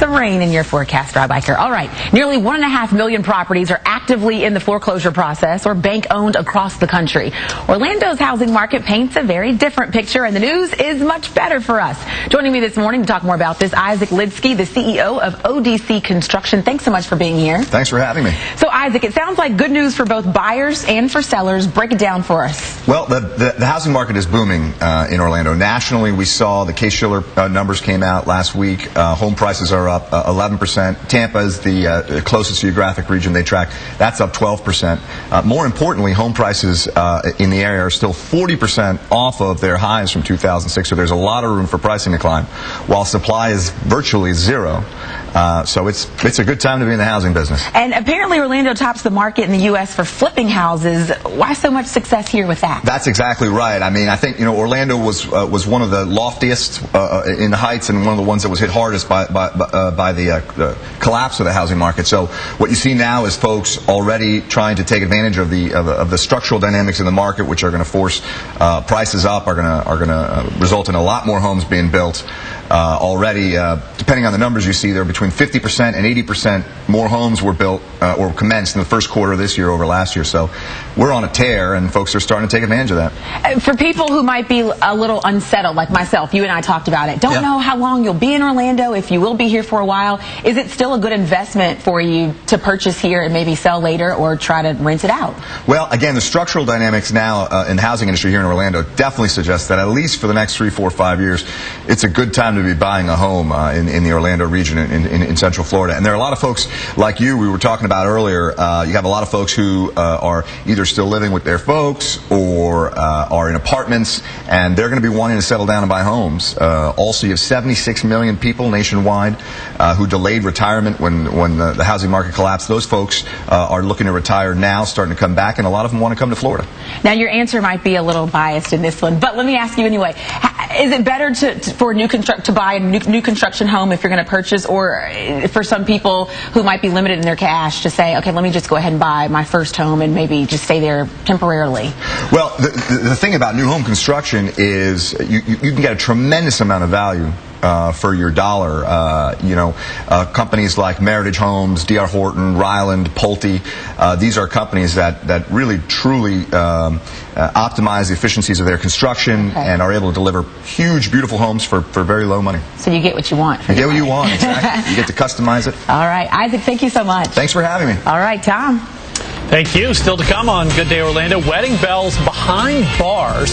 some rain in your forecast, Dry Biker. All right, nearly 1.5 million properties are actively in the foreclosure process or bank-owned across the country. Orlando's housing market paints a very different picture, and the news is much better for us. Joining me this morning to talk more about this, Isaac Lidsky, the CEO of ODC Construction. Thanks so much for being here. Thanks for having me. So, Isaac, it sounds like good news for both buyers and for sellers. Break it down for us. Well, the housing market is booming in Orlando. Nationally, we saw the Case-Shiller numbers came out last week. Home prices are up 11%. Tampa is the closest geographic region they track. That's up 12%. More importantly, home prices in the area are still 40% off of their highs from 2006, so there's a lot of room for pricing to climb, while supply is virtually zero. So it's a good time to be in the housing business. And apparently Orlando tops the market in the U.S. for flipping houses. Why so much success here with that? That's exactly right. I mean, I think, Orlando was one of the loftiest in the heights and one of the ones that was hit hardest by the collapse of the housing market. So what you see now is folks already trying to take advantage of the structural dynamics in the market, which are going to force prices up, are going to result in a lot more homes being built. Already, depending on the numbers you see, there are between 50% and 80% more homes were built or commenced in the first quarter of this year over last year. So we're on a tear, and folks are starting to take advantage of that. For people who might be a little unsettled, like myself, you and I talked about it, don't know how long you'll be in Orlando, if you will be here for a while, is it still a good investment for you to purchase here and maybe sell later or try to rent it out? Well, again, the structural dynamics now in the housing industry here in Orlando definitely suggest that at least for the next 3, 4, 5 years, it's a good time to be buying a home in the Orlando region in Central Florida. And there are a lot of folks like you, we were talking about earlier. You have a lot of folks who are either still living with their folks or are in apartments, and they're going to be wanting to settle down and buy homes. Also, you have 76 million people nationwide who delayed retirement when the housing market collapsed. Those folks are looking to retire now, starting to come back, and a lot of them want to come to Florida. Now, your answer might be a little biased in this one, but let me ask you anyway. Is it better to buy a new construction home if you're going to purchase, or for some people who might be limited in their cash to say, okay, let me just go ahead and buy my first home and maybe just stay there temporarily? Well, the thing about new home construction is you can get a tremendous amount of value for your dollar. Companies like Meritage Homes, D.R. Horton, Ryland, Pulte, these are companies that really truly optimize the efficiencies of their construction and are able to deliver huge, beautiful homes for very low money. So you get what you want. You get what you want, exactly. You get to customize it. All right. Isaac, thank you so much. Thanks for having me. All right, Tom. Thank you. Still to come on Good Day Orlando, wedding bells behind bars.